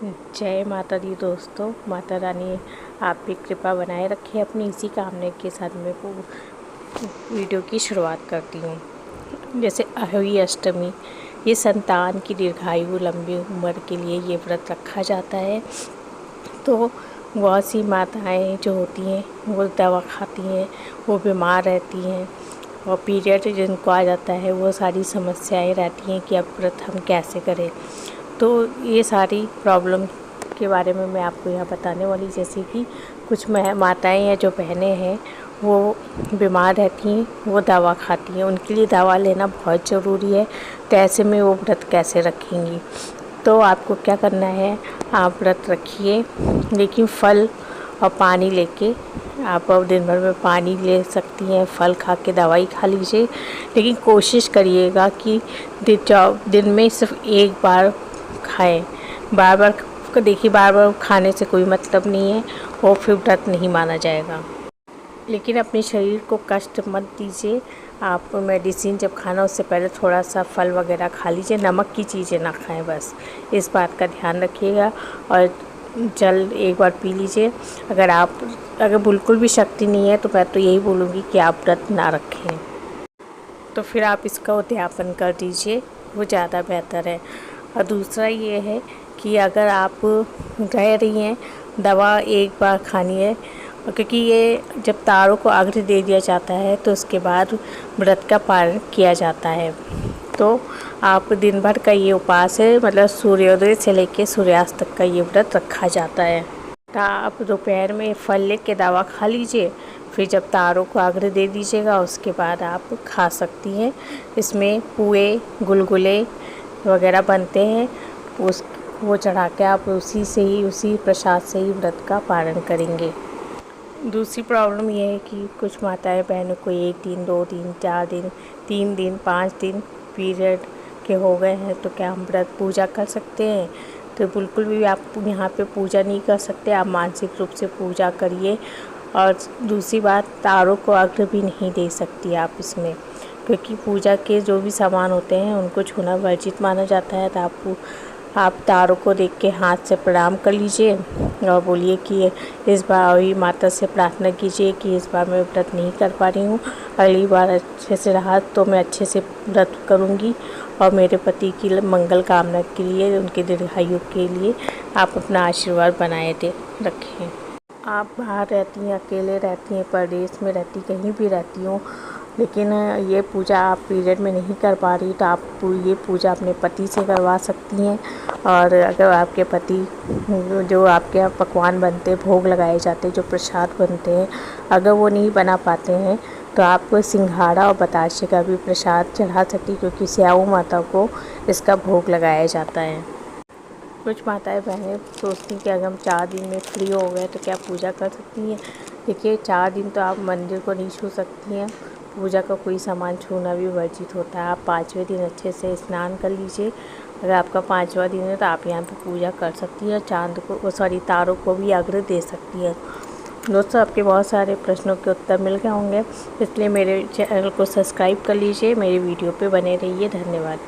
जय माता दी दोस्तों। माता रानी आप भी कृपा बनाए रखे अपनी। इसी कामना के साथ मैं वीडियो की शुरुआत करती हूँ। जैसे आहोई अष्टमी, ये संतान की दीर्घायु लंबी उम्र के लिए ये व्रत रखा जाता है। तो बहुत सी माताएं जो होती हैं वो दवा खाती हैं, वो बीमार रहती हैं और पीरियड जिनको आ जाता है वो सारी समस्याएं रहती हैं कि अब व्रत हम कैसे करें। तो ये सारी प्रॉब्लम के बारे में मैं आपको यहाँ बताने वाली। जैसे कि कुछ माताएं या जो बहनें हैं वो बीमार रहती हैं, वो दवा खाती हैं, उनके लिए दवा लेना बहुत ज़रूरी है। तो ऐसे में वो व्रत कैसे रखेंगी? तो आपको क्या करना है, आप व्रत रखिए लेकिन फल और पानी लेके। आप अब दिन भर में पानी ले सकती हैं, फल खा के दवाई खा लीजिए, लेकिन कोशिश करिएगा कि दिन में सिर्फ एक बार खाएं। बार बार देखिए, बार बार खाने से कोई मतलब नहीं है, वो फिर व्रत नहीं माना जाएगा। लेकिन अपने शरीर को कष्ट मत दीजिए। आप मेडिसिन जब खाना उससे पहले थोड़ा सा फल वगैरह खा लीजिए, नमक की चीज़ें ना खाएं, बस इस बात का ध्यान रखिएगा। और जल एक बार पी लीजिए। अगर बिल्कुल भी शक्ति नहीं है तो मैं तो यही बोलूँगी कि आप व्रत ना रखें, तो फिर आप इसका उद्यापन कर दीजिए, वो ज़्यादा बेहतर है। और दूसरा ये है कि अगर आप रह रही हैं, दवा एक बार खानी है, क्योंकि ये जब तारों को अर्घ्य दे दिया जाता है तो उसके बाद व्रत का पालन किया जाता है। तो आप दिन भर का ये उपवास है, मतलब सूर्योदय से लेकर सूर्यास्त तक का ये व्रत रखा जाता है। तो आप दोपहर में फल लेके दवा खा लीजिए, फिर जब तारों को अर्घ्य दे दीजिएगा उसके बाद आप खा सकती हैं। इसमें पुए गुलगुले वगैरह बनते हैं, वो चढ़ा के आप उसी प्रसाद से ही व्रत का पालन करेंगे। दूसरी प्रॉब्लम ये है कि कुछ माताएं बहनों को 1 दिन 2 दिन 4 दिन 3 दिन 5 दिन पीरियड के हो गए हैं, तो क्या हम व्रत पूजा कर सकते हैं? तो बिल्कुल भी आप यहाँ पे पूजा नहीं कर सकते। आप मानसिक रूप से पूजा करिए। और दूसरी बात, तारों को अर्घ्य भी नहीं दे सकती आप इसमें, क्योंकि पूजा के जो भी सामान होते हैं उनको छूना वर्जित माना जाता है। तो आप तारों को देख के हाथ से प्रणाम कर लीजिए और बोलिए कि इस बार वही माता से प्रार्थना कीजिए कि इस बार मैं व्रत नहीं कर पा रही हूँ, अगली बार अच्छे से रहा तो मैं अच्छे से व्रत करूँगी। और मेरे पति की मंगल कामना के लिए, उनके दीर्घायु के लिए आप अपना आशीर्वाद बनाए रखें। आप बाहर रहती हैं, अकेले रहती हैं, परदेश में रहती, कहीं भी रहती हूँ, लेकिन ये पूजा आप पीरियड में नहीं कर पा रही, तो आप ये पूजा अपने पति से करवा सकती हैं। और अगर आपके पति, जो आपके यहाँ पकवान बनते, भोग लगाए जाते, जो प्रसाद बनते हैं, अगर वो नहीं बना पाते हैं तो आप सिंघाड़ा और बताशे का भी प्रसाद चढ़ा सकती, क्योंकि स्याऊ माता को इसका भोग लगाया जाता है। कुछ माताएं बहनें सोचती हैं कि अगर हम 4 दिन में फ्री हो गए तो क्या पूजा कर सकती हैं। देखिए, 4 दिन तो आप मंदिर को नहीं छू सकती हैं, पूजा का कोई सामान छूना भी वर्जित होता है। आप 5वें दिन अच्छे से स्नान कर लीजिए। अगर आपका 5वां दिन है तो आप यहाँ पे पूजा कर सकती हैं। तारों को भी अर्घ्य दे सकती हैं। दोस्तों, आपके बहुत सारे प्रश्नों के उत्तर मिल गए होंगे, इसलिए मेरे चैनल को सब्सक्राइब कर लीजिए, मेरी वीडियो पे बने रहिए। धन्यवाद।